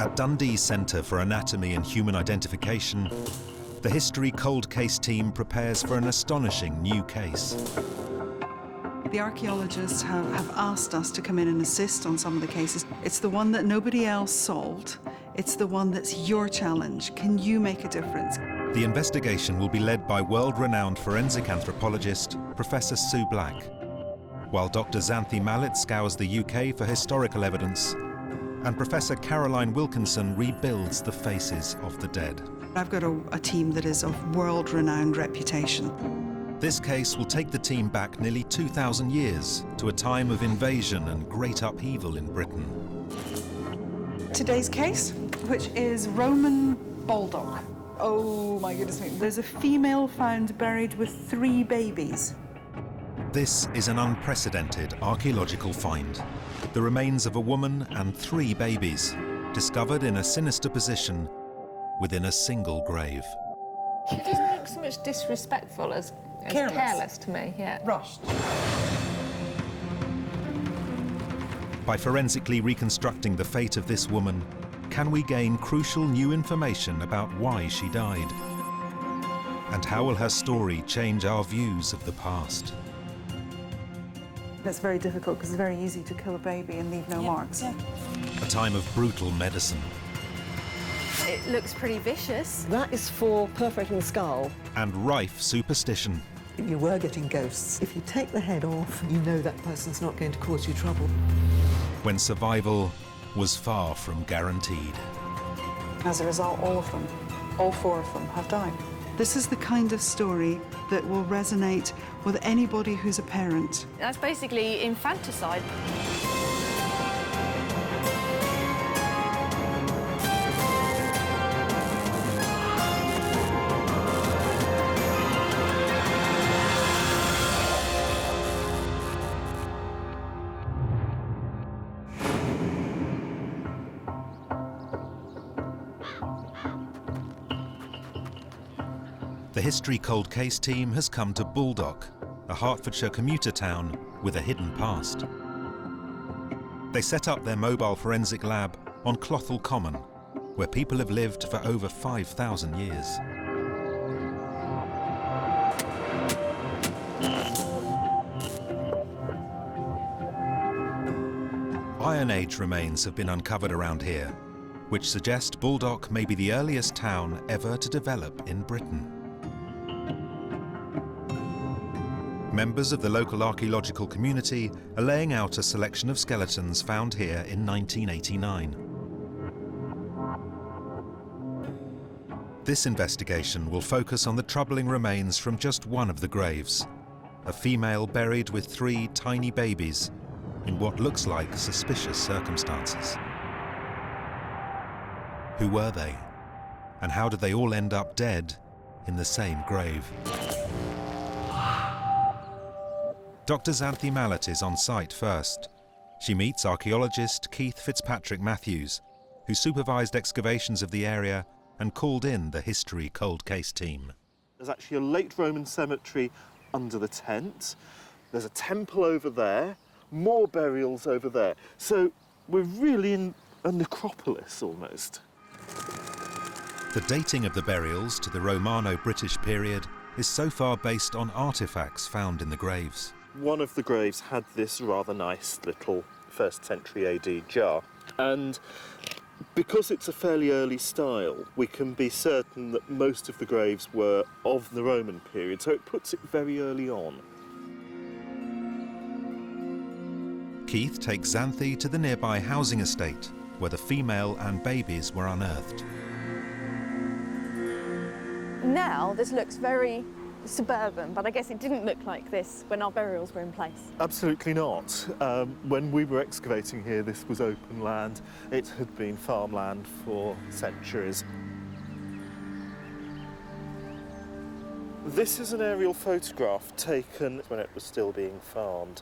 At Dundee's Centre for Anatomy and Human Identification, the History Cold Case team prepares for an astonishing new case. The archaeologists have asked us to come in and assist on some of the cases. It's the one that nobody else solved. It's the one that's your challenge. Can you make a difference? The investigation will be led by world-renowned forensic anthropologist Professor Sue Black, while Dr. Xanthi Mallet scours the UK for historical evidence, and Professor Caroline Wilkinson rebuilds the faces of the dead. I've got a team that is of world-renowned reputation. This case will take the team back nearly 2,000 years to a time of invasion and great upheaval in Britain. Today's case, which is Roman Bulldog. Oh my goodness me. There's a female found buried with 3 babies. This is an unprecedented archaeological find. The remains of a woman and 3 babies, discovered in a sinister position within a single grave. It doesn't look so much disrespectful as careless to me, yeah. Rushed. By forensically reconstructing the fate of this woman, can we gain crucial new information about why she died? And how will her story change our views of the past? It's very difficult because it's very easy to kill a baby and leave no marks. Yeah. A time of brutal medicine. It looks pretty vicious. That is for perforating the skull. And rife superstition. If you were getting ghosts, if you take the head off, you know that person's not going to cause you trouble. When survival was far from guaranteed. As a result, all of them, all 4 of them, have died. This is the kind of story that will resonate with anybody who's a parent. That's basically infanticide. The History Cold Case team has come to Baldock, a Hertfordshire commuter town with a hidden past. They set up their mobile forensic lab on Clothall Common, where people have lived for over 5,000 years. Iron Age remains have been uncovered around here, which suggest Baldock may be the earliest town ever to develop in Britain. Members of the local archaeological community are laying out a selection of skeletons found here in 1989. This investigation will focus on the troubling remains from just one of the graves, a female buried with 3 tiny babies in what looks like suspicious circumstances. Who were they? And how did they all end up dead in the same grave? Dr. Xanthi Mallet is on site first. She meets archaeologist Keith Fitzpatrick Matthews, who supervised excavations of the area and called in the History Cold Case team. There's actually a late Roman cemetery under the tent. There's a temple over there, more burials over there. So we're really in a necropolis almost. The dating of the burials to the Romano-British period is so far based on artifacts found in the graves. One of the graves had this rather nice little 1st century AD jar, and because it's a fairly early style, we can be certain that most of the graves were of the Roman period, so it puts it very early on. Keith takes Xanthi to the nearby housing estate, where the female and babies were unearthed. Now this looks very suburban, but I guess it didn't look like this when our burials were in place. Absolutely not. When we were excavating here, this was open land. It had been farmland for centuries. This is an aerial photograph taken when it was still being farmed.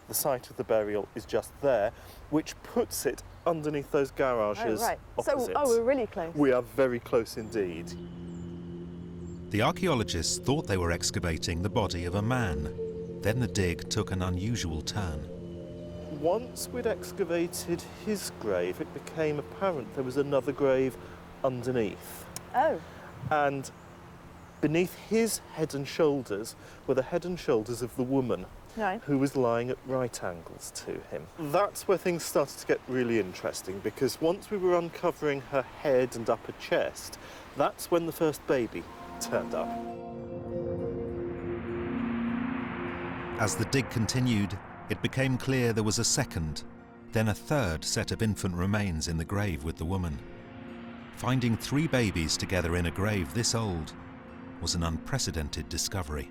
The site of the burial is just there, which puts it underneath those garages opposite. So, we're really close. We are very close indeed. The archaeologists thought they were excavating the body of a man. Then the dig took an unusual turn. once we'd excavated his grave, it became apparent there was another grave underneath. Oh. And beneath his head and shoulders were the head and shoulders of the woman Right. who was lying at right angles to him. That's where things started to get really interesting, because once we were uncovering her head and upper chest, that's when the first baby turned up. As the dig continued, it became clear there was a second, then a third set of infant remains in the grave with the woman. Finding 3 babies together in a grave this old was an unprecedented discovery.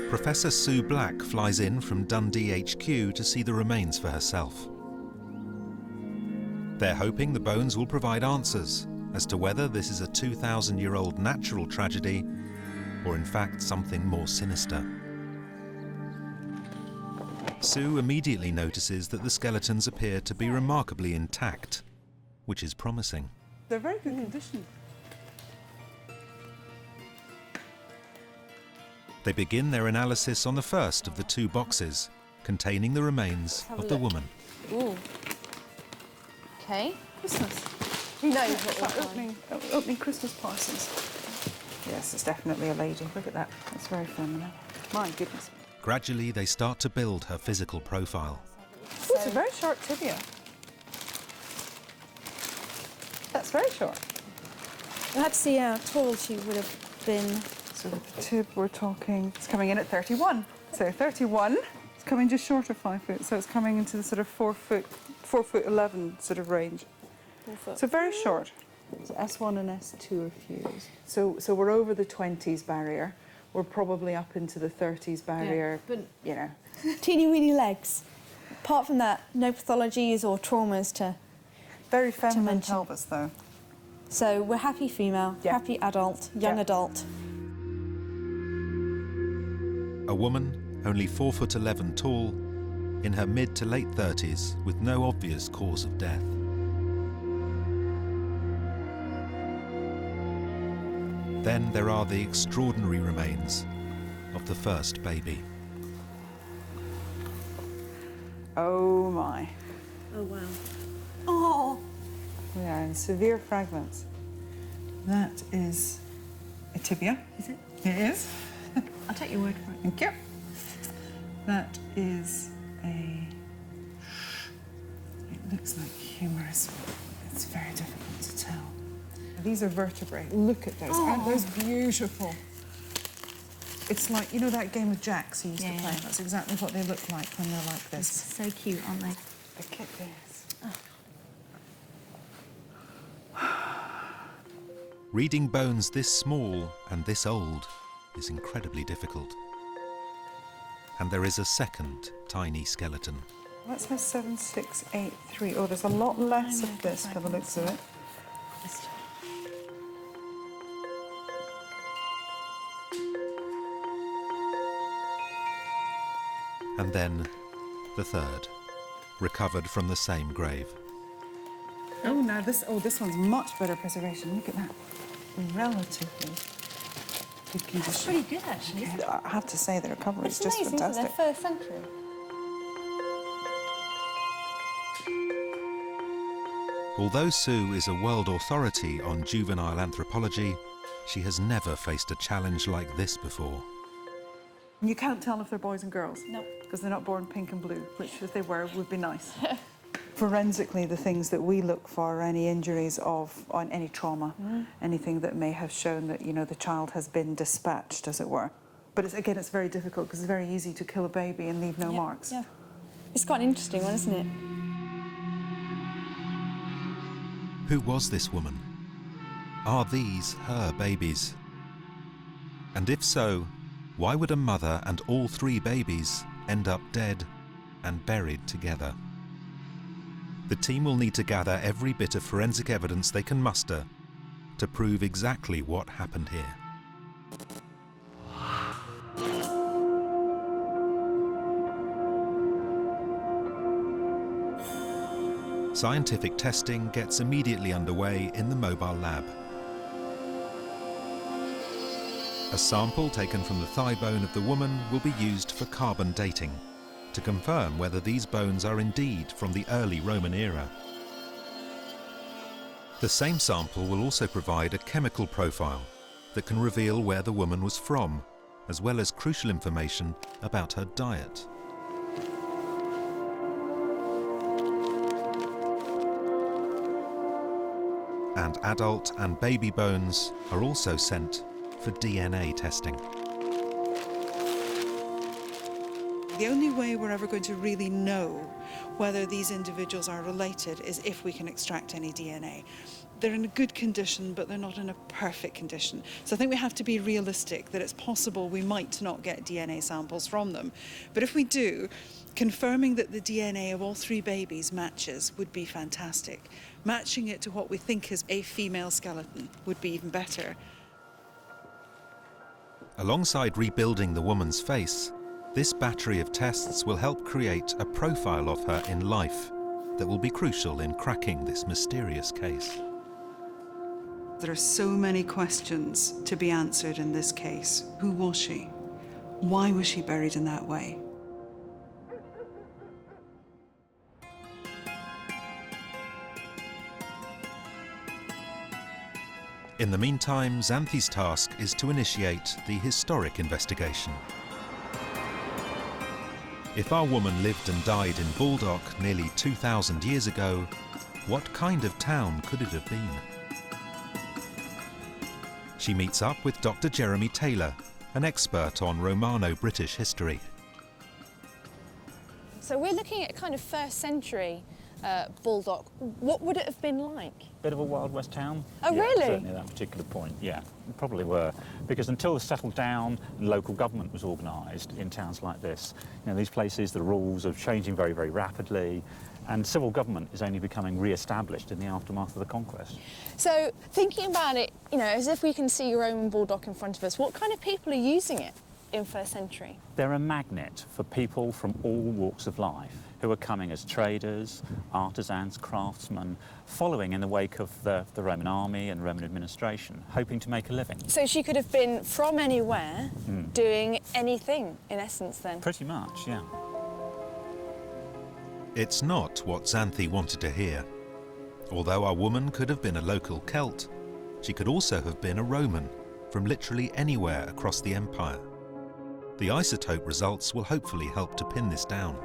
Professor Sue Black flies in from Dundee HQ to see the remains for herself. They're hoping the bones will provide answers as to whether this is a 2,000-year-old natural tragedy or in fact something more sinister. Sue immediately notices that the skeletons appear to be remarkably intact, which is promising. They're very good condition. They begin their analysis on the first of the 2 boxes containing the remains of the woman. Ooh. Okay. Christmas. Who knows It's what like we'll find? opening Christmas parcels. Yes, it's definitely a lady. Look at that. It's very feminine. My goodness. Gradually, they start to build her physical profile. Oh, it's a very short tibia. That's very short. We'll have to see how tall she would have been. So with the tib, we're talking, it's coming in at 31. So 31, it's coming just short of 5 foot. So it's coming into the sort of 4 foot 11 sort of range. 4 foot. So very short. So S1 and S2 are fused. So we're over the 20s barrier. We're probably up into the 30s barrier, Yeah, but you know. teeny weeny legs. Apart from that, no pathologies or traumas to. Very feminine mention. pelvis though. So we're happy female, Yeah. happy adult, young Yeah. adult. A woman, only 4'11" tall, in her mid to late 30s with no obvious cause of death. Then there are the extraordinary remains of the first baby. Oh my. Oh wow. Oh. We are in severe fragments. That is a tibia. Is it? It is. I'll take your word for it. Thank you. That is a... It looks like humerus. It's very difficult to tell. These are vertebrae. Look at those. Aren't those beautiful? It's like, you know that game of jacks you used to play? Yeah. That's exactly what they look like when they're like this. So cute, aren't they? Look at this. Reading bones this small and this old is incredibly difficult. And there is a second tiny skeleton. That says 7683. Oh, there's a lot less of this by the looks of it. And then the third, recovered from the same grave. Oh, now this one's much better preservation. Look at that. Relatively good condition. That's pretty good, actually. Yeah, I have to say the recovery is just amazing, fantastic. isn't it? First century. Although Sue is a world authority on juvenile anthropology, she has never faced a challenge like this before. You can't tell if they're boys and girls. No. Because they're not born pink and blue, which if they were would be nice. Forensically, the things that we look for are any injuries on any trauma, anything that may have shown that, you know, the child has been dispatched, as it were. But again, it's very difficult because it's very easy to kill a baby and leave no marks. Yeah. It's quite an interesting one, isn't it? Who was this woman? Are these her babies? And if so, why would a mother and all 3 babies end up dead and buried together? The team will need to gather every bit of forensic evidence they can muster to prove exactly what happened here. Scientific testing gets immediately underway in the mobile lab. A sample taken from the thigh bone of the woman will be used for carbon dating to confirm whether these bones are indeed from the early Roman era. The same sample will also provide a chemical profile that can reveal where the woman was from, as well as crucial information about her diet. And adult and baby bones are also sent for DNA testing. The only way we're ever going to really know whether these individuals are related is if we can extract any DNA. They're in a good condition, but they're not in a perfect condition. So I think we have to be realistic that it's possible we might not get DNA samples from them. But if we do, confirming that the DNA of all 3 babies matches would be fantastic. Matching it to what we think is a female skeleton would be even better. Alongside rebuilding the woman's face, this battery of tests will help create a profile of her in life that will be crucial in cracking this mysterious case. There are so many questions to be answered in this case. Who was she? Why was she buried in that way? In the meantime, Xanthi's task is to initiate the historic investigation. If our woman lived and died in Baldock nearly 2,000 years ago, what kind of town could it have been? She meets up with Dr. Jeremy Taylor, an expert on Romano-British history. So we're looking at kind of 1st century Baldock. What would it have been like? Bit of a Wild West town. Oh, yeah, really? Certainly at that particular point, yeah. Probably were. Because until they settled down and local government was organised in towns like this, you know, these places, the rules are changing very, very rapidly, and civil government is only becoming re-established in the aftermath of the conquest. So thinking about it, you know, as if we can see Roman Baldock in front of us, what kind of people are using it in 1st century? They're a magnet for people from all walks of life who are coming as traders, artisans, craftsmen, following in the wake of the Roman army and Roman administration, hoping to make a living. So she could have been from anywhere, doing anything, in essence, then? Pretty much, yeah. It's not what Xanthi wanted to hear. Although our woman could have been a local Celt, she could also have been a Roman from literally anywhere across the empire. The isotope results will hopefully help to pin this down.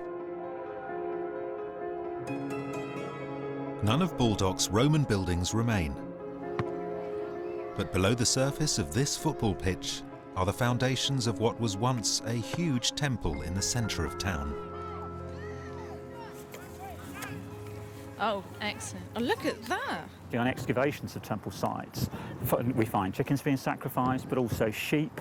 None of Baldock's Roman buildings remain. But below the surface of this football pitch are the foundations of what was once a huge temple in the centre of town. Oh, excellent. Oh, look at that. On excavations of temple sites, we find chickens being sacrificed, but also sheep,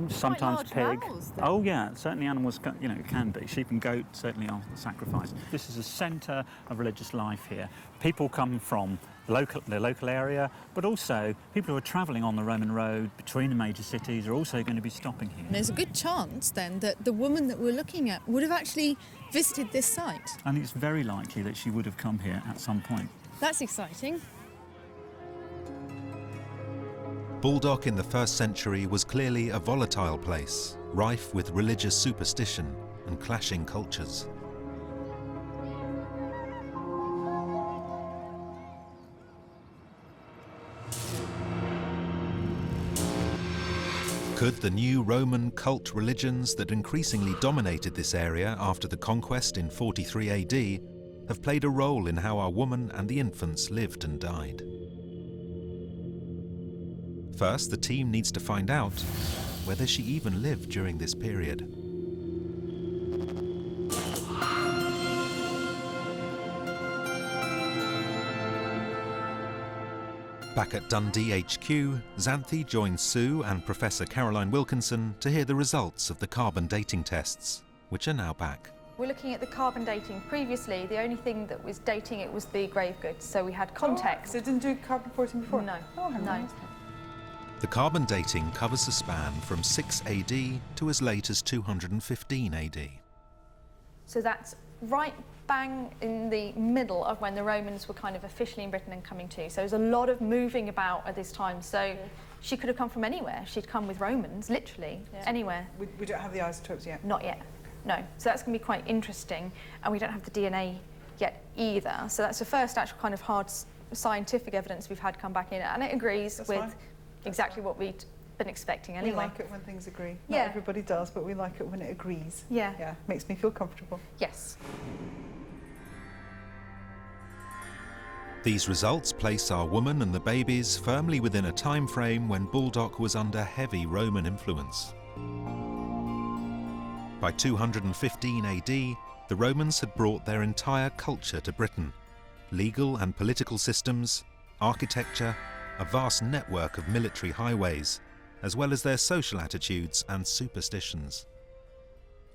sometimes large pig. mouths, then. Oh yeah, certainly animals, you know, can be. Sheep and goat certainly are sacrificed. This is a centre of religious life here. People come from the local area, but also people who are travelling on the Roman road between the major cities are also going to be stopping here. There's a good chance then that the woman that we're looking at would have actually visited this site. I think it's very likely that she would have come here at some point. That's exciting. Baldock in the 1st century was clearly a volatile place, rife with religious superstition and clashing cultures. Could the new Roman cult religions that increasingly dominated this area after the conquest in 43 AD have played a role in how our woman and the infants lived and died? First, the team needs to find out whether she even lived during this period. Back at Dundee HQ, Xanthi joins Sue and Professor Caroline Wilkinson to hear the results of the carbon dating tests, which are now back. We're looking at the carbon dating. Previously, the only thing that was dating it was the grave goods, so we had context. So it didn't do carbon 14 before? No, Oh, no. The carbon dating covers a span from 6 AD to as late as 215 AD. So that's right bang in the middle of when the Romans were kind of officially in Britain and coming to. So there's a lot of moving about at this time. So She could have come from anywhere. She'd come with Romans, literally, anywhere. We don't have the isotopes yet. Not yet, no. So that's going to be quite interesting. And we don't have the DNA yet either. So that's the first actual kind of hard scientific evidence we've had come back in. And it agrees with exactly what we'd been expecting anyway. We like it when things agree. Yeah. Not everybody does, but we like it when it agrees. Yeah. Yeah, makes me feel comfortable. Yes. These results place our woman and the babies firmly within a time frame when Baldock was under heavy Roman influence. By 215 AD, the Romans had brought their entire culture to Britain. Legal and political systems, architecture, a vast network of military highways, as well as their social attitudes and superstitions.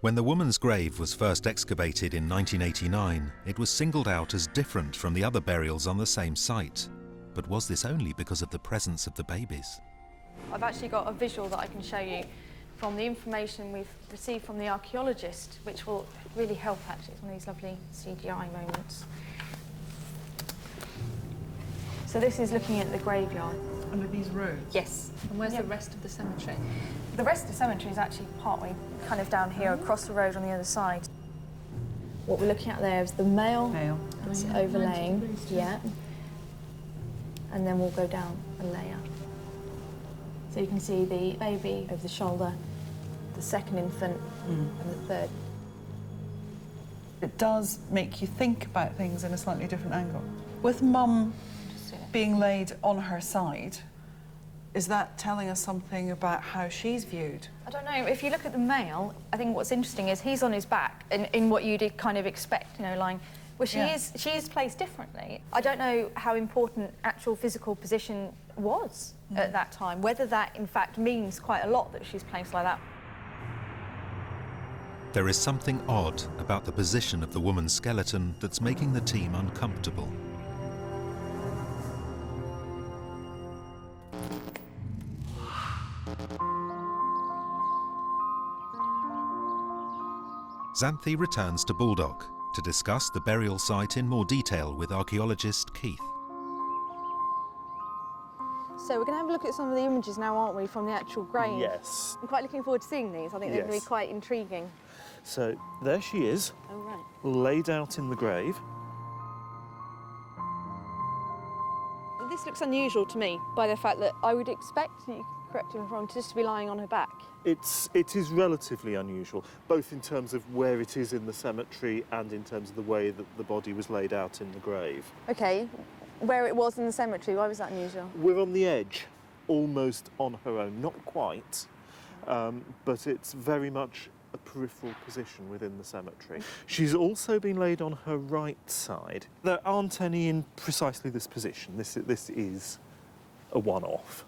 When the woman's grave was first excavated in 1989, it was singled out as different from the other burials on the same site. But was this only because of the presence of the babies? I've actually got a visual that I can show you from the information we've received from the archaeologist, which will really help actually. It's one of these lovely CGI moments. So this is looking at the graveyard. Under these roads? Yes. And where's the rest of the cemetery? The rest of the cemetery is actually partway kind of down here across the road on the other side. What we're looking at there is the male that's overlaying, and then we'll go down a layer. So you can see the baby over the shoulder, the second infant, and the third. It does make you think about things in a slightly different angle. With Mum being laid on her side, is that telling us something about how she's viewed? I don't know, if you look at the male, I think what's interesting is he's on his back in what you'd kind of expect, you know, lying. Well, she is placed differently. I don't know how important actual physical position was at that time, whether that in fact means quite a lot that she's placed like that. There is something odd about the position of the woman's skeleton that's making the team uncomfortable. Xanthi returns to Baldock to discuss the burial site in more detail with archaeologist Keith. So we're going to have a look at some of the images now, aren't we, from the actual grave? Yes. I'm quite looking forward to seeing these. I think they're going to be quite intriguing. So there she is, Oh, right. laid out in the grave. This looks unusual to me by the fact that I would expect, you correct me if I'm wrong, just to be lying on her back. It is relatively unusual, both in terms of where it is in the cemetery and in terms of the way that the body was laid out in the grave. OK, where it was in the cemetery, why was that unusual? We're on the edge, almost on her own, not quite, but it's very much a peripheral position within the cemetery. She's also been laid on her right side. There aren't any in precisely this position. This is a one-off.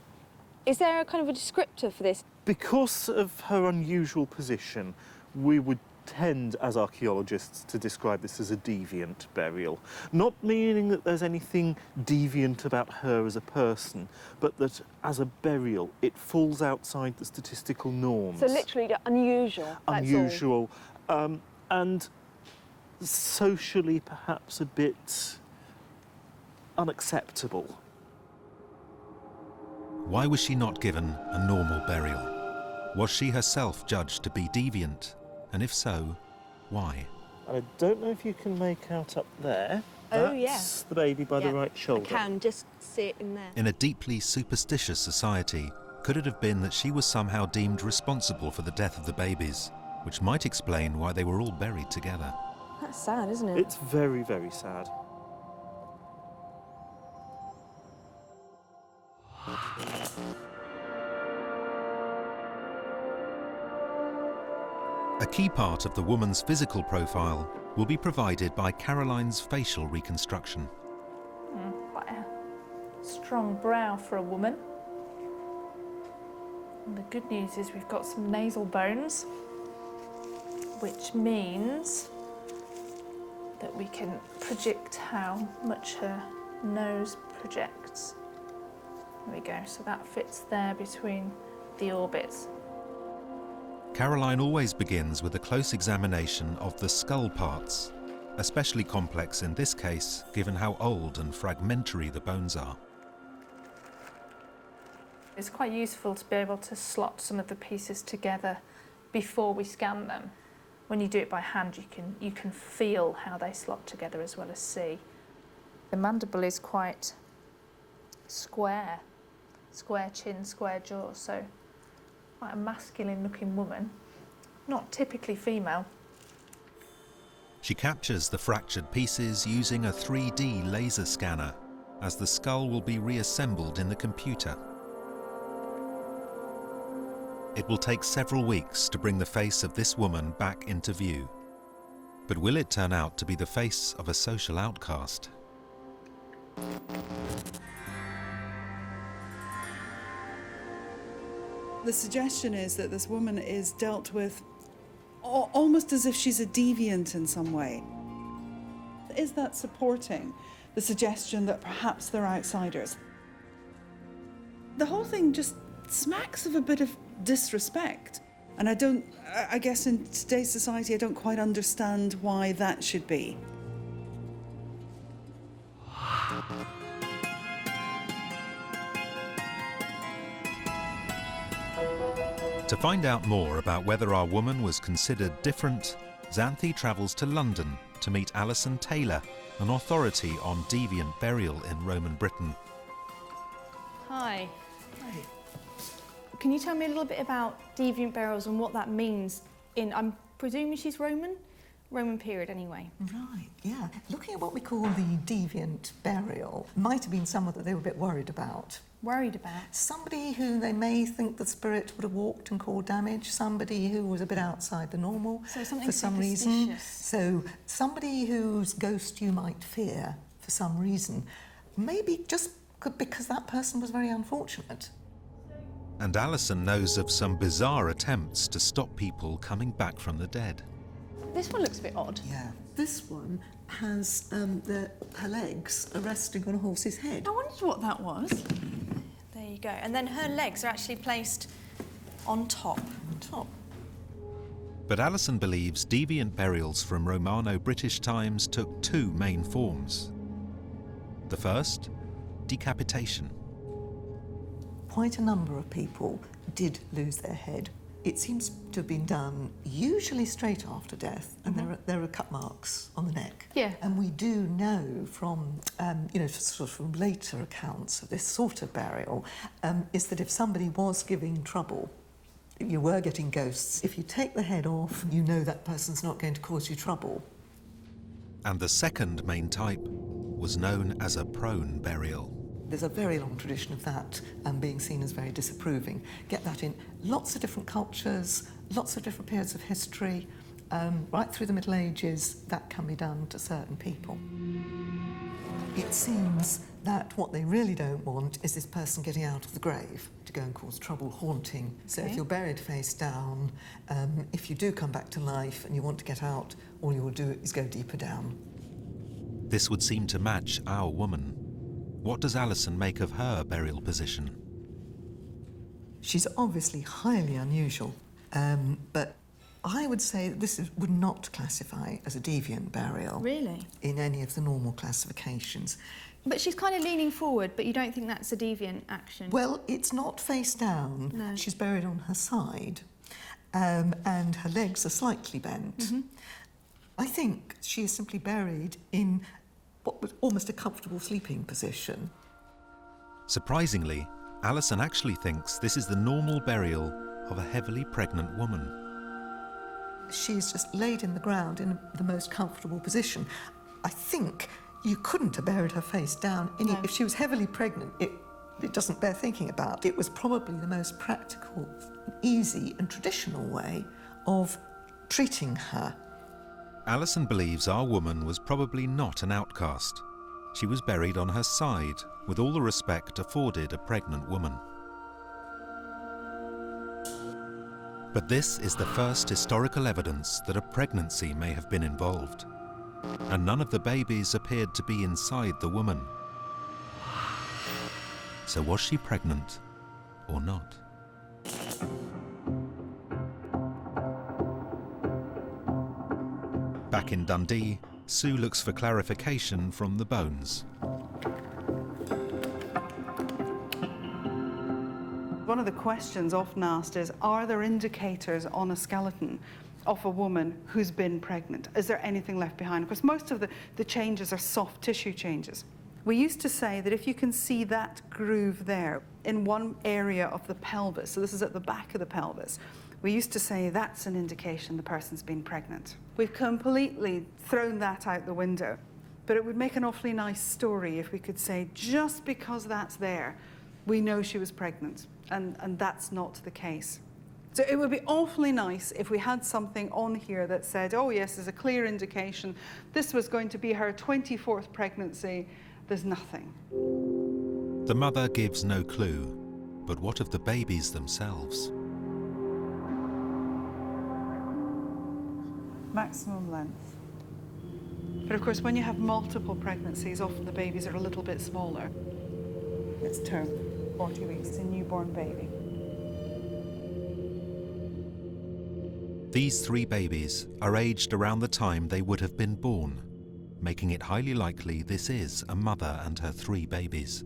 Is there a kind of a descriptor for this? Because of her unusual position, we would tend, as archaeologists, to describe this as a deviant burial. Not meaning that there's anything deviant about her as a person, but that as a burial, it falls outside the statistical norms. So literally unusual. Unusual, and socially perhaps a bit unacceptable. Why was she not given a normal burial? Was she herself judged to be deviant? And if so, why? I don't know if you can make out up there. Oh, That's the baby by the right shoulder. I can just see it in there. In a deeply superstitious society, could it have been that she was somehow deemed responsible for the death of the babies, which might explain why they were all buried together? That's sad, isn't it? It's very, very sad. A key part of the woman's physical profile will be provided by Caroline's facial reconstruction. Quite a strong brow for a woman. And the good news is we've got some nasal bones, which means that we can predict how much her nose projects. There we go, so that fits there between the orbits. Caroline always begins with a close examination of the skull parts, especially complex in this case, given how old and fragmentary the bones are. It's quite useful to be able to slot some of the pieces together before we scan them. When you do it by hand, you can feel how they slot together as well as see. The mandible is quite square chin, square jaw, so quite a masculine-looking woman, not typically female. She captures the fractured pieces using a 3D laser scanner, as the skull will be reassembled in the computer. It will take several weeks to bring the face of this woman back into view. But will it turn out to be the face of a social outcast? The suggestion is that this woman is dealt with almost as if she's a deviant in some way. Is that supporting the suggestion that perhaps they're outsiders? The whole thing just smacks of a bit of disrespect. And I guess in today's society, I don't quite understand why that should be. To find out more about whether our woman was considered different, Xanthi travels to London to meet Alison Taylor, an authority on deviant burial in Roman Britain. Hi. Can you tell me a little bit about deviant burials and what that means I'm presuming she's Roman period anyway. Right, yeah. Looking at what we call the deviant burial, might have been someone that they were a bit worried about. Worried about? Somebody who they may think the spirit would have walked and caused damage, somebody who was a bit outside the normal so something for some reason. So somebody whose ghost you might fear for some reason, maybe just because that person was very unfortunate. And Alison knows of some bizarre attempts to stop people coming back from the dead. This one looks a bit odd. Yeah. This one has her legs are resting on a horse's head. I wondered what that was. There you go. And then her legs are actually placed on top. On top. But Alison believes deviant burials from Romano-British times took two main forms. The first, decapitation. Quite a number of people did lose their head. It seems to have been done usually straight after death, and there are cut marks on the neck. Yeah. And we do know from, sort of from later accounts of this sort of burial, is that if somebody was giving trouble, you were getting ghosts, if you take the head off, you know that person's not going to cause you trouble. And the second main type was known as a prone burial. There's a very long tradition of that being seen as very disapproving. Get that in lots of different cultures, lots of different periods of history, right through the Middle Ages, that can be done to certain people. It seems that what they really don't want is this person getting out of the grave to go and cause trouble, haunting. So if you're buried face down, if you do come back to life and you want to get out, all you will do is go deeper down. This would seem to match our woman. What does Alison make of her burial position? She's obviously highly unusual, but I would say that this would not classify as a deviant burial. Really? In any of the normal classifications. But she's kind of leaning forward, but you don't think that's a deviant action? Well, it's not face down. No. She's buried on her side, and her legs are slightly bent. I think she is simply buried in what was almost a comfortable sleeping position. Surprisingly, Alison actually thinks this is the normal burial of a heavily pregnant woman. She's just laid in the ground in the most comfortable position. I think you couldn't have buried her face down. No. If she was heavily pregnant, it doesn't bear thinking about. It was probably the most practical, easy and traditional way of treating her. Alison believes our woman was probably not an outcast. She was buried on her side, with all the respect afforded a pregnant woman. But this is the first historical evidence that a pregnancy may have been involved, and none of the babies appeared to be inside the woman. So was she pregnant or not? Back in Dundee, Sue looks for clarification from the bones. one of the questions often asked is, are there indicators on a skeleton of a woman who's been pregnant? Is there anything left behind? Of course, most of the changes are soft tissue changes. We used to say that if you can see that groove there in one area of the pelvis, so this is at the back of the pelvis, we used to say that's an indication the person's been pregnant. We've completely thrown that out the window, but it would make an awfully nice story if we could say, just because that's there, we know she was pregnant, and that's not the case. So it would be awfully nice if we had something on here that said, oh yes, there's a clear indication this was going to be her 24th pregnancy. There's nothing. The mother gives no clue, but what of the babies themselves? Maximum length. But of course, when you have multiple pregnancies, often the babies are a little bit smaller. It's term, 40 weeks, it's a newborn baby. These 3 babies are aged around the time they would have been born, making it highly likely this is a mother and her 3 babies.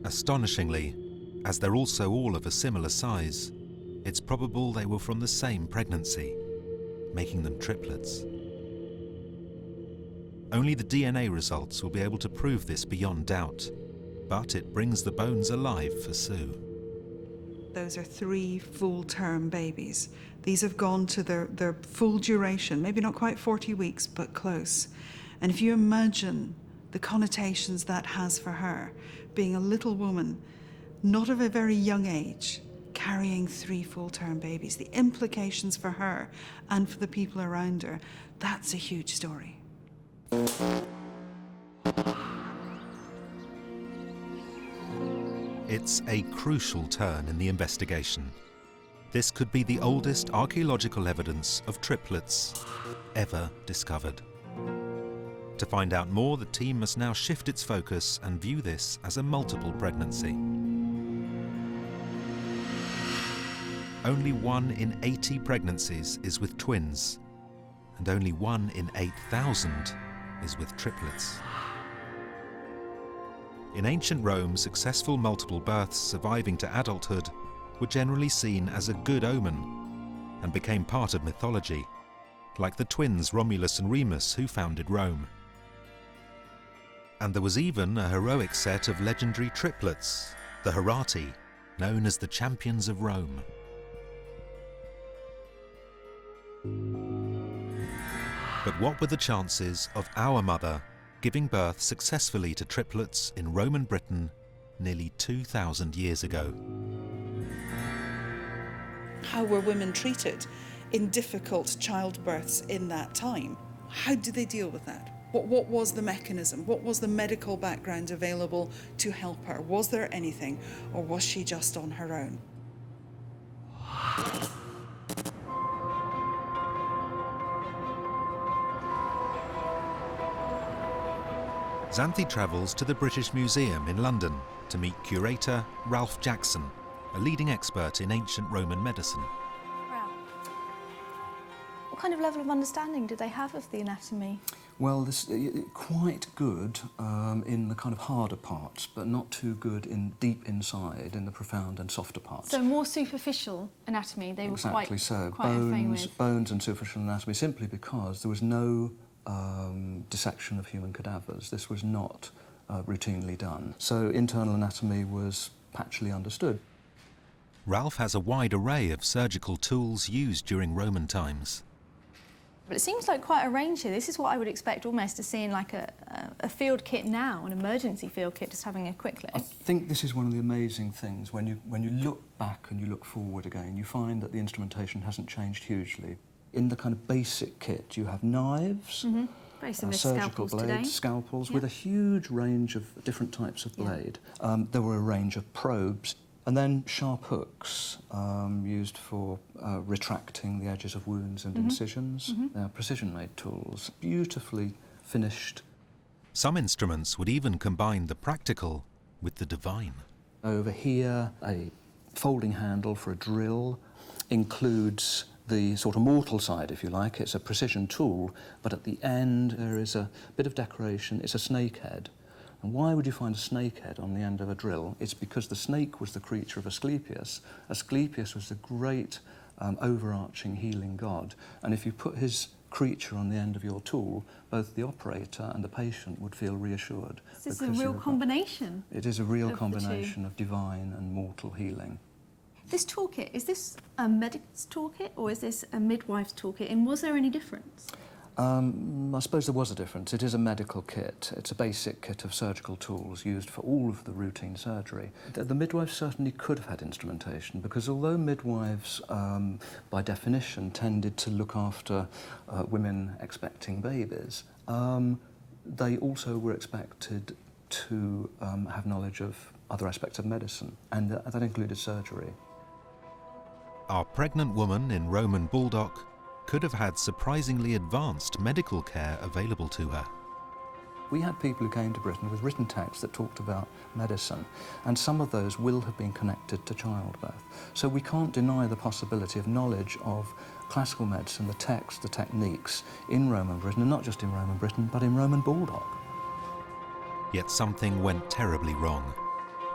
Astonishingly, as they're also all of a similar size, it's probable they were from the same pregnancy, making them triplets. Only the DNA results will be able to prove this beyond doubt, but it brings the bones alive for Sue. Those are 3 full-term babies. These have gone to their full duration, maybe not quite 40 weeks, but close. And if you imagine the connotations that has for her, being a little woman, not of a very young age, carrying 3 full-term babies, the implications for her and for the people around her, that's a huge story. It's a crucial turn in the investigation. This could be the oldest archaeological evidence of triplets ever discovered. To find out more, the team must now shift its focus and view this as a multiple pregnancy. Only 1 in 80 pregnancies is with twins, and only 1 in 8,000 is with triplets. In ancient Rome, successful multiple births surviving to adulthood were generally seen as a good omen and became part of mythology, like the twins Romulus and Remus who founded Rome. And there was even a heroic set of legendary triplets, the Herati, known as the champions of Rome. But what were the chances of our mother giving birth successfully to triplets in Roman Britain nearly 2,000 years ago? How were women treated in difficult childbirths in that time? How did they deal with that? What was the mechanism? What was the medical background available to help her? Was there anything, or was she just on her own? Xanthi travels to the British Museum in London to meet curator Ralph Jackson, a leading expert in ancient Roman medicine. Wow. What kind of level of understanding do they have of the anatomy? Well, this quite good in the kind of harder parts, but not too good in deep inside, in the profound and softer parts. So more superficial anatomy, they were Exactly so. quite au fait with. Bones and superficial anatomy, simply because there was no dissection of human cadavers. This was not routinely done. So internal anatomy was patchily understood. Ralph has a wide array of surgical tools used during Roman times. But it seems like quite a range here. This is what I would expect almost to see in like a field kit now, an emergency field kit, just having a quick look. I think this is one of the amazing things. When you look back and you look forward again, you find that the instrumentation hasn't changed hugely. In the kind of basic kit, you have knives, Very similar to surgical scalpels blades, today. scalpels, Yeah. with a huge range of different types of blade. There were a range of probes, and then sharp hooks used for retracting the edges of wounds and incisions. They are precision-made tools, beautifully finished. Some instruments would even combine the practical with the divine. Over here, a folding handle for a drill includes the sort of mortal side, if you like. It's a precision tool, but at the end there is a bit of decoration. It's a snake head And why would you find a snake head on the end of a drill? It's because the snake was the creature of Asclepius. Asclepius was a great overarching healing god, and if you put his creature on the end of your tool, both the operator and the patient would feel reassured. This is a real combination. It is a real combination of divine and mortal healing. This toolkit, is this a medic's toolkit or is this a midwife's toolkit? And was there any difference? I suppose there was a difference. It is a medical kit. It's a basic kit of surgical tools used for all of the routine surgery. The midwives certainly could have had instrumentation, because although midwives, by definition, tended to look after women expecting babies, they also were expected to have knowledge of other aspects of medicine, and that included surgery. Our pregnant woman in Roman Baldock could have had surprisingly advanced medical care available to her. We had people who came to Britain with written texts that talked about medicine, and some of those will have been connected to childbirth. So we can't deny the possibility of knowledge of classical medicine, the texts, the techniques in Roman Britain, and not just in Roman Britain, but in Roman Baldock. Yet something went terribly wrong.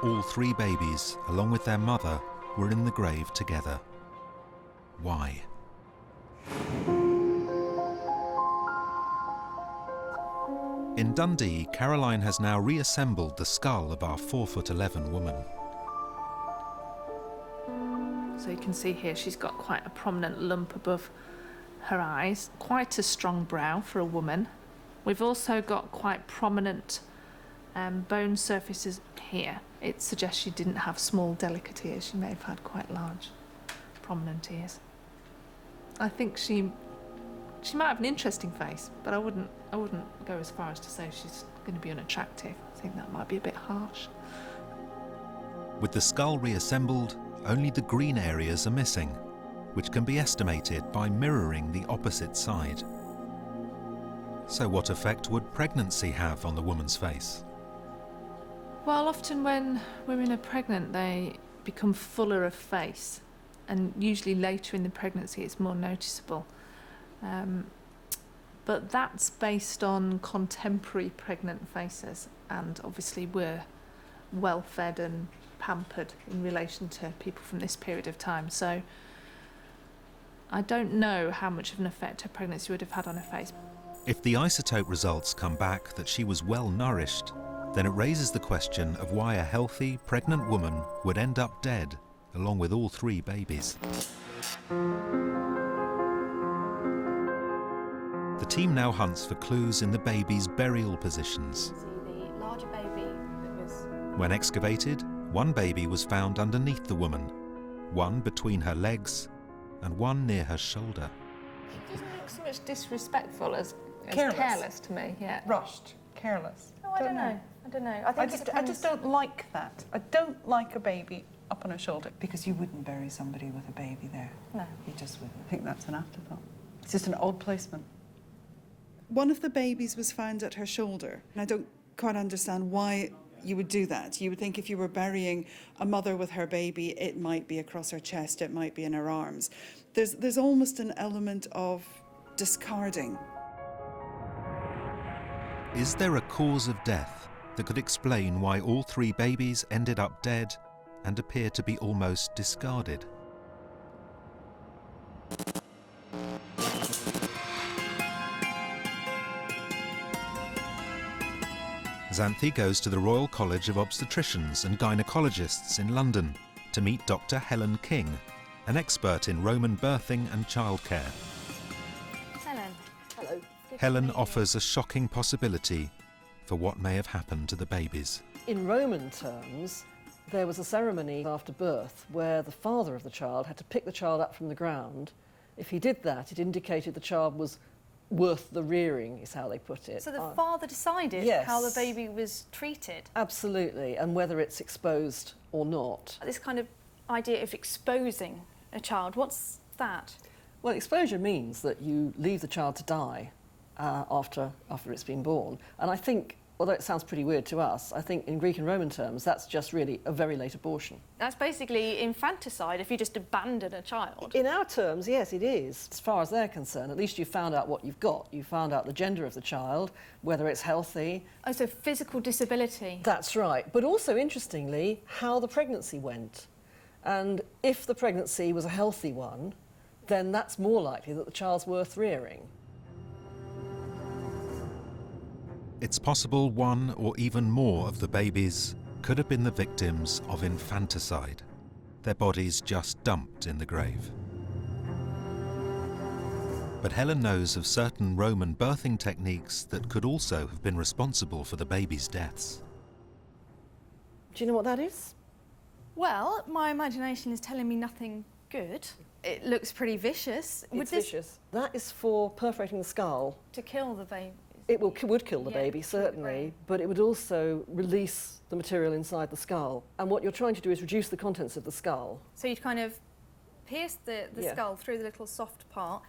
All 3 babies, along with their mother, were in the grave together. Why? In Dundee, Caroline has now reassembled the skull of our 4'11" woman. So you can see here she's got quite a prominent lump above her eyes, quite a strong brow for a woman. We've also got quite prominent bone surfaces here. It suggests she didn't have small, delicate ears. She may have had quite large, prominent ears. I think she might have an interesting face, but I wouldn't go as far as to say she's going to be unattractive. I think that might be a bit harsh. With the skull reassembled, only the green areas are missing, which can be estimated by mirroring the opposite side. So what effect would pregnancy have on the woman's face? Well, often when women are pregnant, they become fuller of face, and usually later in the pregnancy it's more noticeable. But that's based on contemporary pregnant faces, and obviously we're well fed and pampered in relation to people from this period of time. So I don't know how much of an effect her pregnancy would have had on her face. If the isotope results come back that she was well nourished, then it raises the question of why a healthy, pregnant woman would end up dead, along with all 3 babies. The team now hunts for clues in the baby's burial positions. See the larger baby that was... When excavated, 1 baby was found underneath the woman, 1 between her legs, and 1 near her shoulder. It doesn't look so much disrespectful as Careless. to me, yeah. Rushed, careless. Oh, I don't know. I just don't like that. I don't like a baby up on her shoulder, because you wouldn't bury somebody with a baby there. No. You just wouldn't. I think that's an afterthought. It's just an odd placement. One of the babies was found at her shoulder, and I don't quite understand why you would do that. You would think if you were burying a mother with her baby, it might be across her chest, it might be in her arms. There's almost an element of discarding. Is there a cause of death that could explain why all 3 babies ended up dead and appear to be almost discarded? Xanthi goes to the Royal College of Obstetricians and Gynecologists in London to meet Dr. Helen King, an expert in Roman birthing and childcare. Helen. Hello. Helen offers a shocking possibility for what may have happened to the babies. In Roman terms, there was a ceremony after birth where the father of the child had to pick the child up from the ground. If he did that, it indicated the child was worth the rearing, is how they put it. So the father decided yes. how the baby was treated? Absolutely, and whether it's exposed or not. This kind of idea of exposing a child, what's that? Well, exposure means that you leave the child to die after it's been born. And I think although it sounds pretty weird to us, I think in Greek and Roman terms, that's just really a very late abortion. That's basically infanticide if you just abandon a child. In our terms, yes, it is. As far as they're concerned, at least you found out what you've got. You found out the gender of the child, whether it's healthy. Oh, so physical disability. That's right. But also, interestingly, how the pregnancy went. And if the pregnancy was a healthy one, then that's more likely that the child's worth rearing. It's possible one or even more of the babies could have been the victims of infanticide, their bodies just dumped in the grave. But Helen knows of certain Roman birthing techniques that could also have been responsible for the babies' deaths. Do you know what that is? Well, my imagination is telling me nothing good. It looks pretty vicious. It's vicious. That is for perforating the skull. To kill the baby. It would kill the baby, certainly, but it would also release the material inside the skull. And what you're trying to do is reduce the contents of the skull. So you'd kind of pierce the skull through the little soft part,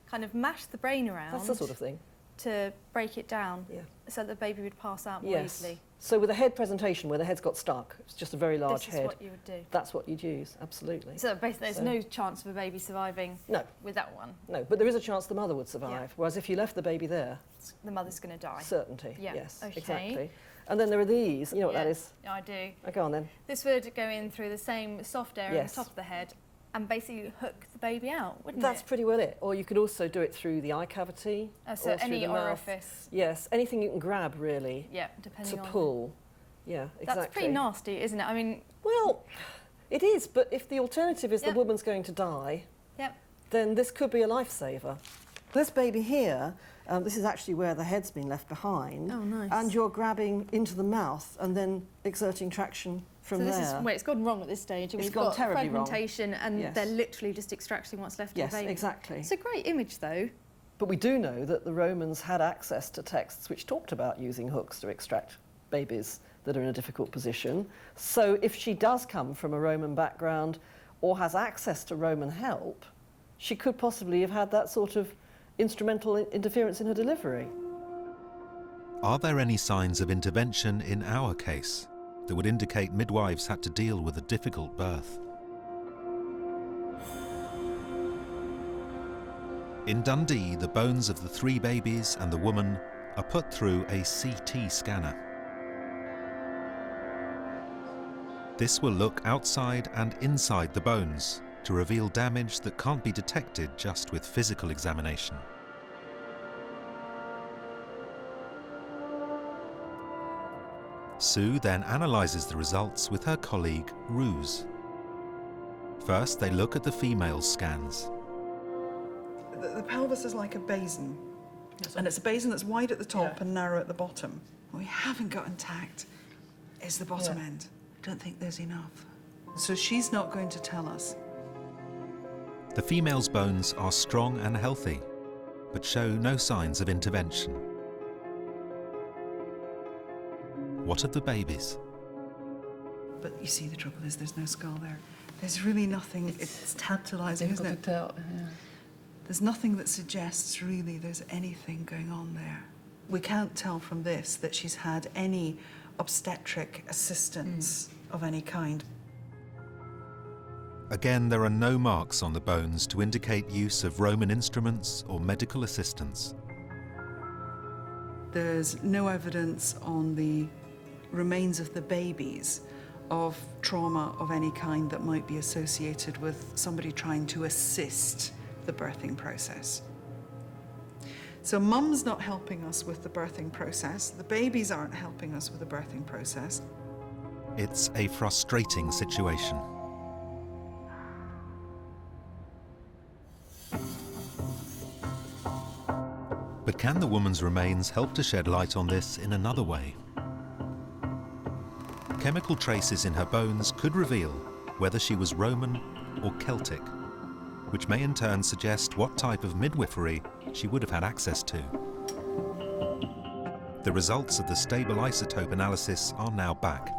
kind of mash the brain around. That's the sort of thing. To break it down, so the baby would pass out more easily. So with a head presentation where the head's got stuck, it's just a very large head. This is what you would do. That's what you'd use, absolutely. So basically there's no chance of a baby surviving with that one? No, but there is a chance the mother would survive, whereas if you left the baby there... The mother's going to die? Certainty, yeah. yes, okay. Exactly. And then there are these, you know what that is? I do. Oh, go on then. This would go in through the same soft area on the top of the head and basically hook the baby out, wouldn't it? That's pretty well it. Or you could also do it through the eye cavity. So or any through the orifice. Mouth. Yes, anything you can grab, really. Yeah, depending on... To pull. Yeah, exactly. That's pretty nasty, isn't it? I mean... Well, it is, but if the alternative is the woman's going to die, then this could be a lifesaver. This baby here, this is actually where the head's been left behind. Oh, nice. And you're grabbing into the mouth and then exerting traction from there. So this is where it's gone wrong at this stage. It's gone terribly wrong. Fragmentation and they're literally just extracting what's left of the baby. Yes, exactly. It's a great image, though. But we do know that the Romans had access to texts which talked about using hooks to extract babies that are in a difficult position. So if she does come from a Roman background or has access to Roman help, she could possibly have had that sort of instrumental interference in her delivery. Are there any signs of intervention in our case that would indicate midwives had to deal with a difficult birth? In Dundee, the bones of the 3 babies and the woman are put through a CT scanner. This will look outside and inside the bones to reveal damage that can't be detected just with physical examination. Sue then analyses the results with her colleague, Ruse. First, they look at the female's scans. The pelvis is like a basin, and it's a basin that's wide at the top and narrow at the bottom. What we haven't got intact is the bottom end. I don't think there's enough. So she's not going to tell us. The female's bones are strong and healthy, but show no signs of intervention. What of the babies? But you see, the trouble is there's no skull there. There's really nothing. It's tantalising, isn't it? There's nothing that suggests really there's anything going on there. We can't tell from this that she's had any obstetric assistance of any kind. Again, there are no marks on the bones to indicate use of Roman instruments or medical assistance. There's no evidence on the remains of the babies of trauma of any kind that might be associated with somebody trying to assist the birthing process. So mum's not helping us with the birthing process. The babies aren't helping us with the birthing process. It's a frustrating situation. But can the woman's remains help to shed light on this in another way? Chemical traces in her bones could reveal whether she was Roman or Celtic, which may in turn suggest what type of midwifery she would have had access to. The results of the stable isotope analysis are now back.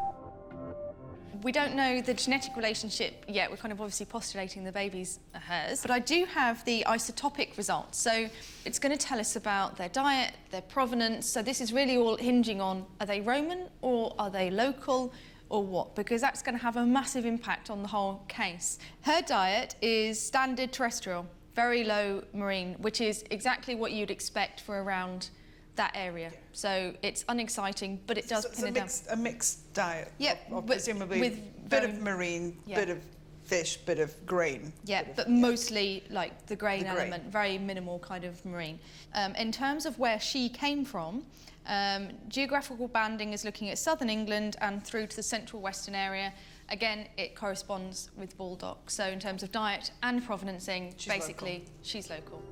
We don't know the genetic relationship yet. We're kind of obviously postulating the babies are hers. But I do have the isotopic results. So it's going to tell us about their diet, their provenance. So this is really all hinging on, are they Roman or are they local or what? Because that's going to have a massive impact on the whole case. Her diet is standard terrestrial, very low marine, which is exactly what you'd expect for around that area. So it's unexciting, but it does pin it down. A mixed diet. Yeah, of presumably with bit of marine, yeah. bit of fish, bit of grain. Yeah, but mostly like the grain element, very minimal kind of marine. In terms of where she came from, geographical banding is looking at southern England and through to the central western area. Again, it corresponds with Bulldog. So in terms of diet and provenancing, she's local.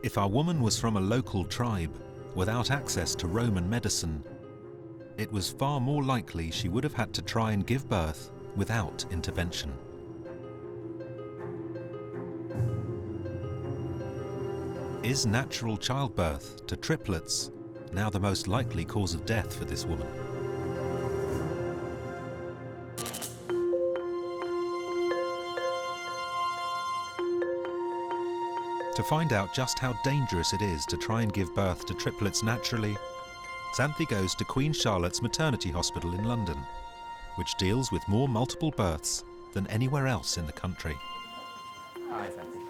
If our woman was from a local tribe without access to Roman medicine, it was far more likely she would have had to try and give birth without intervention. Is natural childbirth to triplets now the most likely cause of death for this woman? To find out just how dangerous it is to try and give birth to triplets naturally, Xanthi goes to Queen Charlotte's Maternity Hospital in London, which deals with more multiple births than anywhere else in the country. Hi, Xanthi.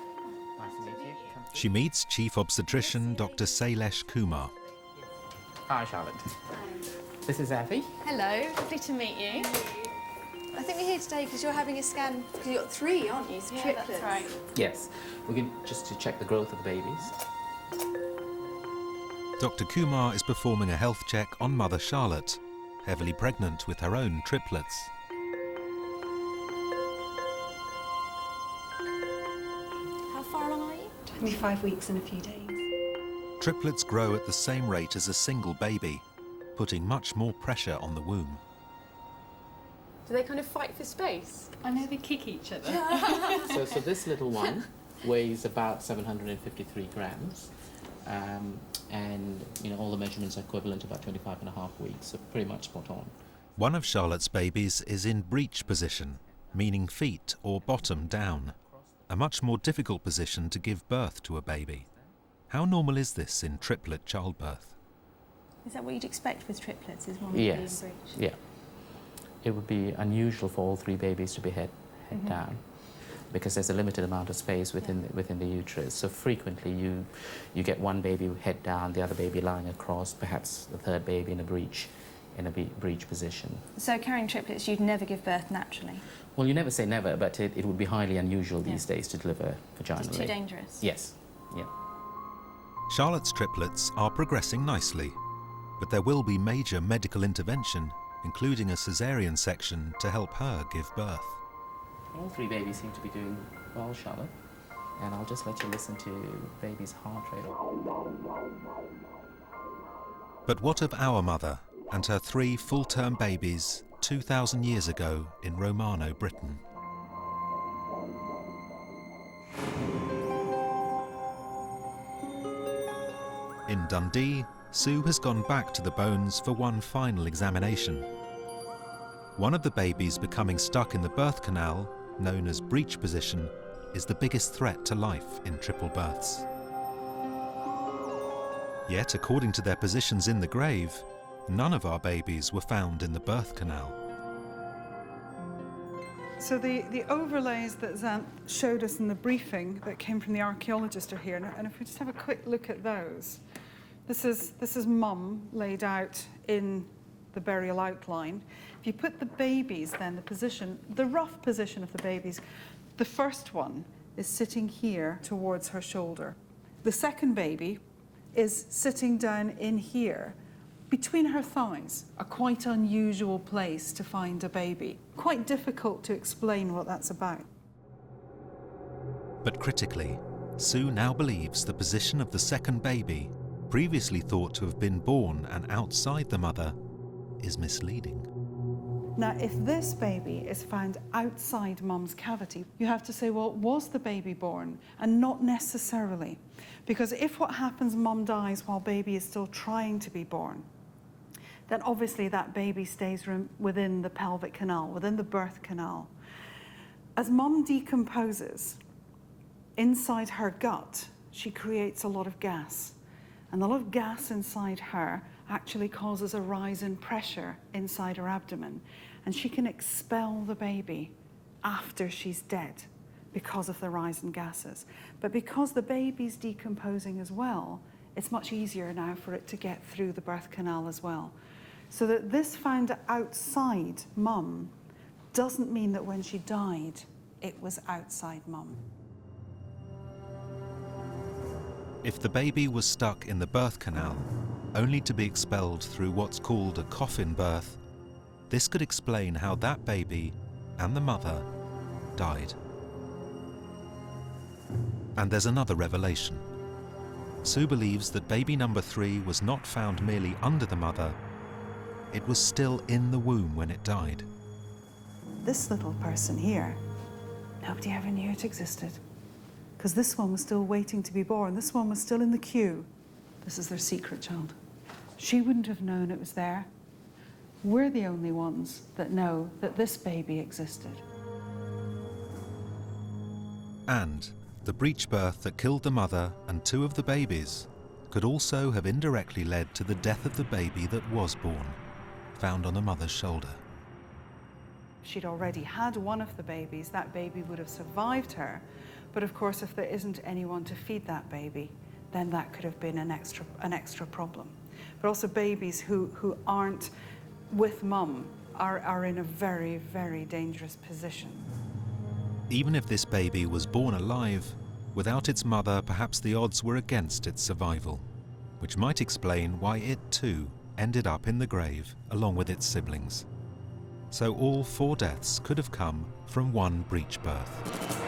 Nice to meet you. She meets Chief Obstetrician Dr. Sailesh Kumar. Hi, Charlotte. This is Xanthi. Hello, lovely to meet you. I think we're here today because you're having a scan, because you've got 3, aren't you? Yeah, triplets. That's right. Yes, we're going just to check the growth of the babies. Dr. Kumar is performing a health check on Mother Charlotte, heavily pregnant with her own triplets. How far along are you? 25 weeks and a few days. Triplets grow at the same rate as a single baby, putting much more pressure on the womb. Do they kind of fight for space? I know they kick each other. So this little one weighs about 753 grams. And all the measurements are equivalent to about 25.5 weeks, so pretty much spot on. One of Charlotte's babies is in breech position, meaning feet or bottom down, a much more difficult position to give birth to a baby. How normal is this in triplet childbirth? Is that what you'd expect with triplets, is one Yes. being breech? Yeah. It would be unusual for all 3 babies to be head down, because there's a limited amount of space within the uterus. So frequently you get one baby head down, the other baby lying across, perhaps the third baby in a breech position. So carrying triplets, you'd never give birth naturally? Well, you never say never, but it would be highly unusual these days to deliver vaginally. It's too dangerous? Yes. Yeah. Charlotte's triplets are progressing nicely, but there will be major medical intervention, including a caesarean section to help her give birth. All 3 babies seem to be doing well, Charlotte. And I'll just let you listen to baby's heart rate. But what of our mother and her 3 full-term babies 2,000 years ago in Romano-Britain? In Dundee, Sue has gone back to the bones for one final examination. One of the babies becoming stuck in the birth canal, known as breech position, is the biggest threat to life in triple births. Yet, according to their positions in the grave, none of our babies were found in the birth canal. So the overlays that Xanth showed us in the briefing that came from the archaeologist are here, and if we just have a quick look at those. This is Mum laid out in the burial outline. If you put the babies then, the rough position of the babies, the first one is sitting here towards her shoulder. The second baby is sitting down in here, between her thighs, a quite unusual place to find a baby. Quite difficult to explain what that's about. But critically, Sue now believes the position of the second baby, previously thought to have been born and outside the mother, is misleading. Now, if this baby is found outside Mum's cavity, you have to say, well, was the baby born? And not necessarily. Because if what happens, Mum dies while baby is still trying to be born, then obviously that baby stays within the pelvic canal, within the birth canal. As mum decomposes, inside her gut, she creates a lot of gas. And the lot of gas inside her actually causes a rise in pressure inside her abdomen. And she can expel the baby after she's dead because of the rise in gases. But because the baby's decomposing as well, it's much easier now for it to get through the birth canal as well. So that this found outside mum doesn't mean that when she died, it was outside mum. If the baby was stuck in the birth canal, only to be expelled through what's called a coffin birth, this could explain how that baby and the mother died. And there's another revelation. Sue believes that baby number 3 was not found merely under the mother, it was still in the womb when it died. This little person here, nobody ever knew it existed. Because this one was still waiting to be born. This one was still in the queue. This is their secret child. She wouldn't have known it was there. We're the only ones that know that this baby existed. And the breech birth that killed the mother and 2 of the babies could also have indirectly led to the death of the baby that was born, found on the mother's shoulder. She'd already had one of the babies. That baby would have survived her. But of course, if there isn't anyone to feed that baby, then that could have been an extra problem. But also babies who aren't with mum are in a very, very dangerous position. Even if this baby was born alive, without its mother, perhaps the odds were against its survival, which might explain why it too ended up in the grave along with its siblings. So all 4 deaths could have come from one breech birth.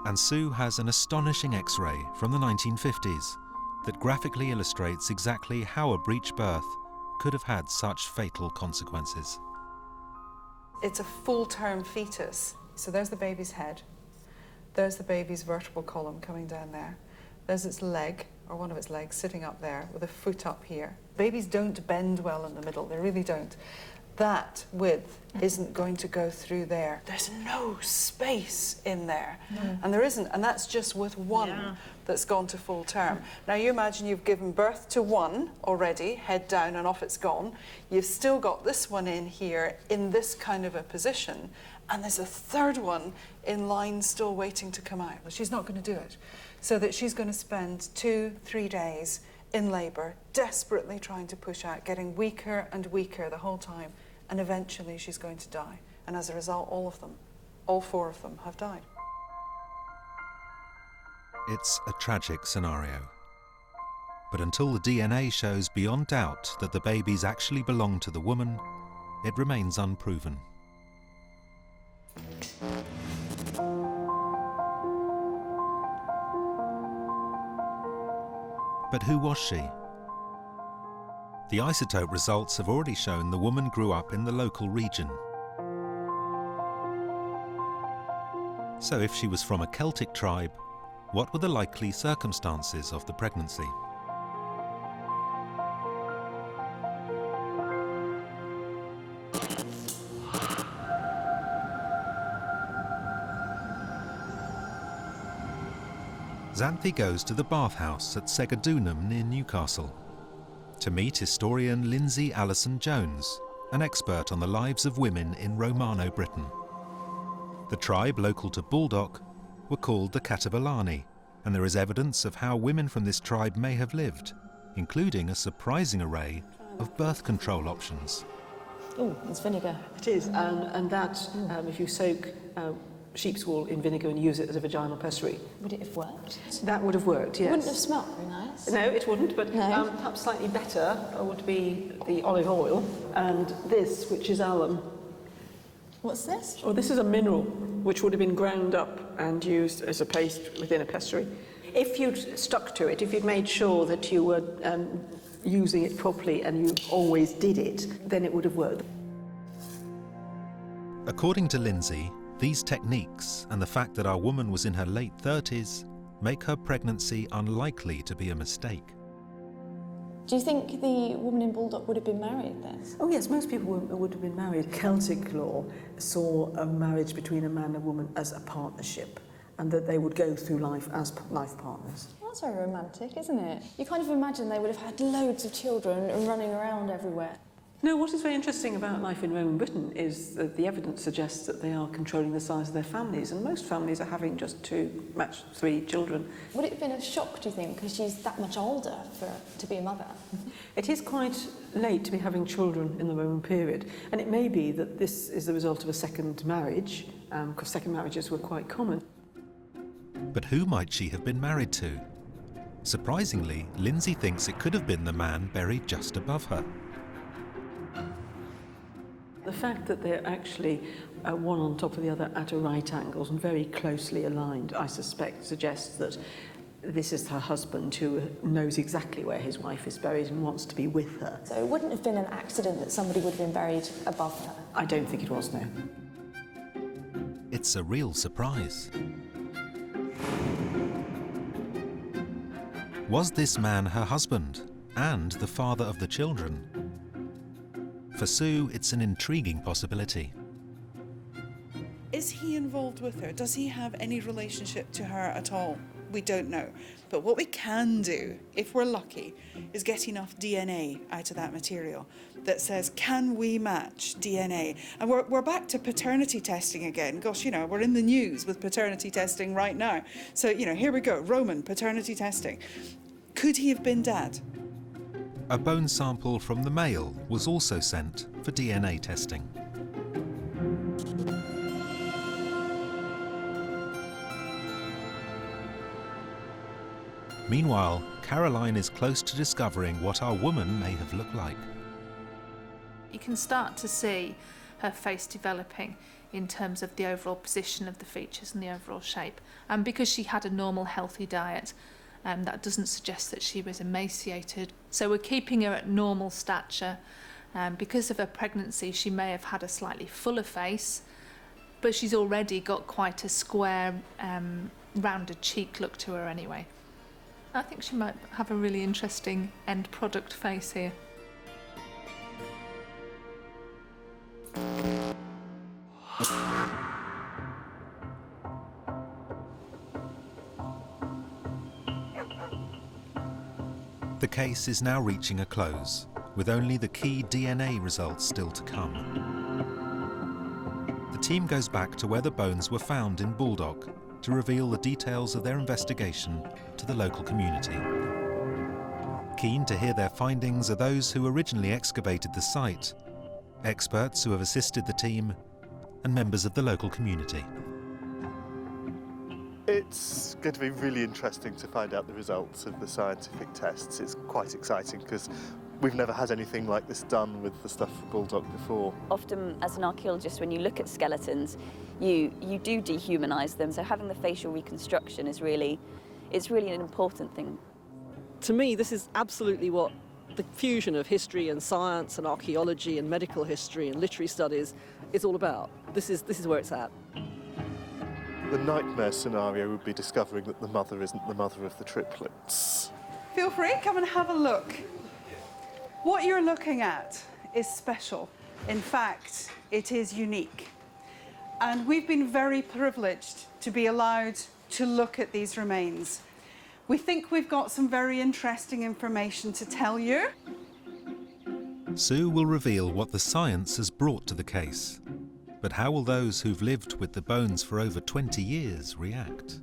And Sue has an astonishing X-ray from the 1950s that graphically illustrates exactly how a breech birth could have had such fatal consequences. It's a full-term fetus. So there's the baby's head. There's the baby's vertebral column coming down there. There's its leg, or one of its legs, sitting up there with a foot up here. Babies don't bend well in the middle, they really don't. That width isn't going to go through there. There's no space in there. And there isn't, and that's just with one that's gone to full term. Now you imagine you've given birth to one already, head down and off it's gone. You've still got this one in here in this kind of a position, and there's a third one in line still waiting to come out. Well, she's not going to do it. So that she's going to spend 2-3 days in labour, desperately trying to push out, getting weaker and weaker the whole time. And eventually she's going to die. And as a result, all of them, all 4 of them, have died. It's a tragic scenario. But until the DNA shows beyond doubt that the babies actually belong to the woman, it remains unproven. But who was she? The isotope results have already shown the woman grew up in the local region. So if she was from a Celtic tribe, what were the likely circumstances of the pregnancy? Xanthi goes to the bathhouse at Segadunum near Newcastle to meet historian Lindsay Allison-Jones, an expert on the lives of women in Romano-Britain. The tribe local to Baldock were called the Catabalani, and there is evidence of how women from this tribe may have lived, including a surprising array of birth control options. Oh, it's vinegar. It is, and that, if you soak sheep's wool in vinegar and use it as a vaginal pessary. Would it have worked? That would have worked, yes. It wouldn't have smelt very nice. No, it wouldn't, but perhaps slightly better would be the olive oil and this, which is alum. What's this? Oh, this is a mineral which would have been ground up and used as a paste within a pessary. If you'd stuck to it, if you'd made sure that you were using it properly and you always did it, then it would have worked. According to Lindsay, these techniques and the fact that our woman was in her late 30s make her pregnancy unlikely to be a mistake. Do you think the woman in Baldock would have been married then? Oh yes, most people would have been married. Celtic law saw a marriage between a man and a woman as a partnership, and that they would go through life as life partners. Well, that's very romantic, isn't it? You kind of imagine they would have had loads of children and running around everywhere. No, what is very interesting about life in Roman Britain is that the evidence suggests that they are controlling the size of their families, and most families are having just 2, max 3 children. Would it have been a shock, do you think, because she's that much older to be a mother? It is quite late to be having children in the Roman period, and it may be that this is the result of a second marriage, because second marriages were quite common. But who might she have been married to? Surprisingly, Lindsay thinks it could have been the man buried just above her. The fact that they're actually one on top of the other at right angles and very closely aligned, I suspect, suggests that this is her husband who knows exactly where his wife is buried and wants to be with her. So it wouldn't have been an accident that somebody would have been buried above her? I don't think it was, no. It's a real surprise. Was this man her husband and the father of the children? For Sue, it's an intriguing possibility. Is he involved with her? Does he have any relationship to her at all? We don't know. But what we can do, if we're lucky, is get enough DNA out of that material that says, can we match DNA? And we're back to paternity testing again. Gosh, you know, we're in the news with paternity testing right now. So, you know, here we go, Roman paternity testing. Could he have been Dad? A bone sample from the male was also sent for DNA testing. Meanwhile, Caroline is close to discovering what our woman may have looked like. You can start to see her face developing in terms of the overall position of the features and the overall shape. And because she had a normal, healthy diet, that doesn't suggest that she was emaciated. So we're keeping her at normal stature. Because of her pregnancy, she may have had a slightly fuller face, but she's already got quite a square, rounded cheek look to her anyway. I think she might have a really interesting end product face here. The case is now reaching a close, with only the key DNA results still to come. The team goes back to where the bones were found in Baldock to reveal the details of their investigation to the local community. Keen to hear their findings are those who originally excavated the site, experts who have assisted the team, and members of the local community. It's going to be really interesting to find out the results of the scientific tests. It's quite exciting because we've never had anything like this done with the stuff from Baldock before. Often, as an archaeologist, when you look at skeletons, you do dehumanise them. So having the facial reconstruction is really an important thing. To me, this is absolutely what the fusion of history and science and archaeology and medical history and literary studies is all about. This is where it's at. The nightmare scenario would be discovering that the mother isn't the mother of the triplets. Feel free, come and have a look. What you're looking at is special. In fact, it is unique. And we've been very privileged to be allowed to look at these remains. We think we've got some very interesting information to tell you. Sue will reveal what the science has brought to the case. But how will those who've lived with the bones for over 20 years react?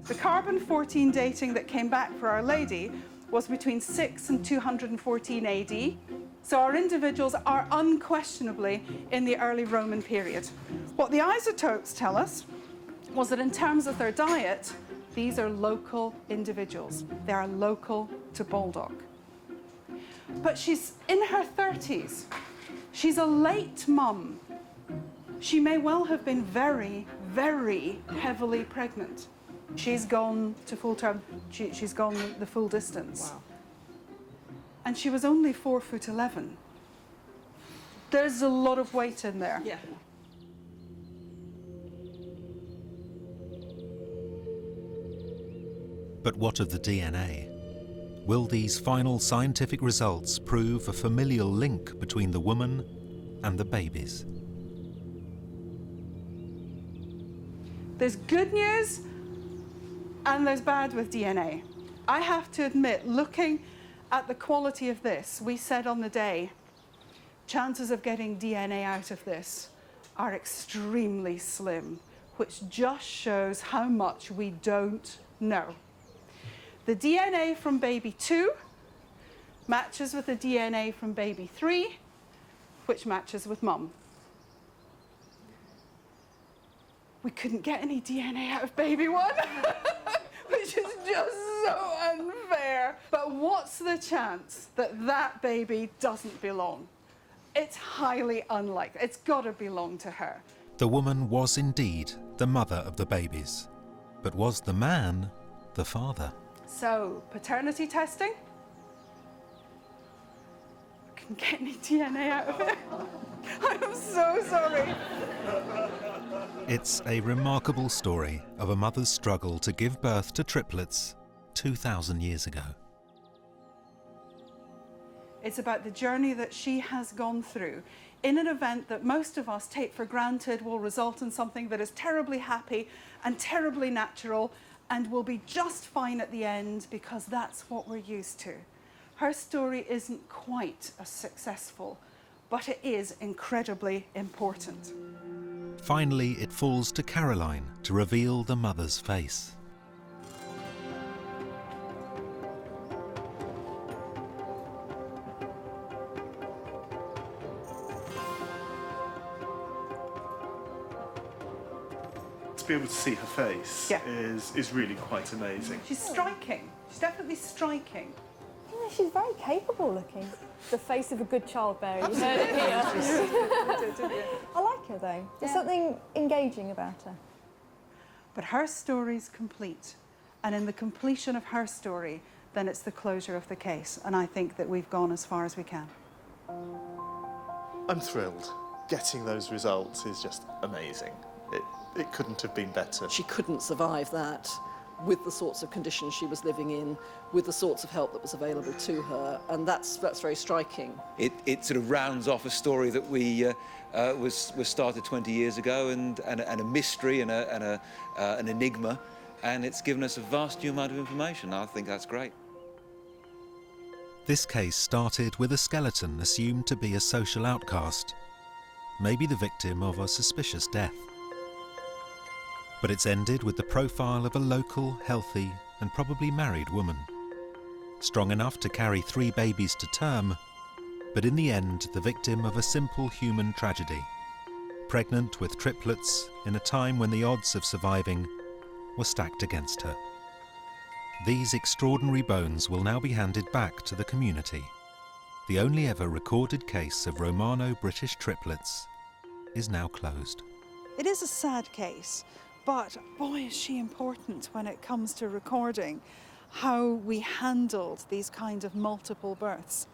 The carbon-14 dating that came back for Our Lady was between 6 and 214 AD. So our individuals are unquestionably in the early Roman period. What the isotopes tell us was that in terms of their diet, these are local individuals. They are local to Baldock. But she's in her 30s. She's a late mum. She may well have been very, very heavily pregnant. She's gone to full term, she's gone the full distance. Wow. And she was only 4'11". There's a lot of weight in there. Yeah. But what of the DNA? Will these final scientific results prove a familial link between the woman and the babies? There's good news and there's bad with DNA. I have to admit, looking at the quality of this, we said on the day, chances of getting DNA out of this are extremely slim, which just shows how much we don't know. The DNA from baby 2 matches with the DNA from baby 3, which matches with mum. We couldn't get any DNA out of baby 1, which is just so unfair. But what's the chance that that baby doesn't belong? It's highly unlikely. It's got to belong to her. The woman was indeed the mother of the babies, but was the man the father? So, paternity testing? Couldn't get any DNA out of it. I'm so sorry. It's a remarkable story of a mother's struggle to give birth to triplets 2,000 years ago. It's about the journey that she has gone through in an event that most of us take for granted will result in something that is terribly happy and terribly natural and will be just fine at the end because that's what we're used to. Her story isn't quite as successful, but it is incredibly important. Finally, it falls to Caroline to reveal the mother's face. To be able to see her face is really quite amazing. She's striking. She's definitely striking. Yeah, she's very capable looking. The face of a good childbearer. You heard it here. I like her though. There's something engaging about her. But her story's complete. And in the completion of her story, then it's the closure of the case. And I think that we've gone as far as we can. I'm thrilled. Getting those results is just amazing. It couldn't have been better. She couldn't survive that with the sorts of conditions she was living in, with the sorts of help that was available to her, and that's very striking. It sort of rounds off a story that was started 20 years ago, and a mystery and an enigma, and it's given us a vast new amount of information. I think that's great. This case started with a skeleton assumed to be a social outcast, maybe the victim of a suspicious death. But it's ended with the profile of a local, healthy, and probably married woman. Strong enough to carry 3 babies to term, but in the end the victim of a simple human tragedy. Pregnant with triplets in a time when the odds of surviving were stacked against her. These extraordinary bones will now be handed back to the community. The only ever recorded case of Romano-British triplets is now closed. It is a sad case. But boy, is she important when it comes to recording how we handled these kind of multiple births.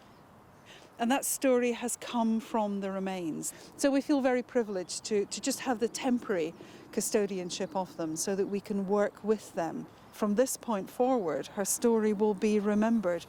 And that story has come from the remains. So we feel very privileged to just have the temporary custodianship of them so that we can work with them. From this point forward, her story will be remembered.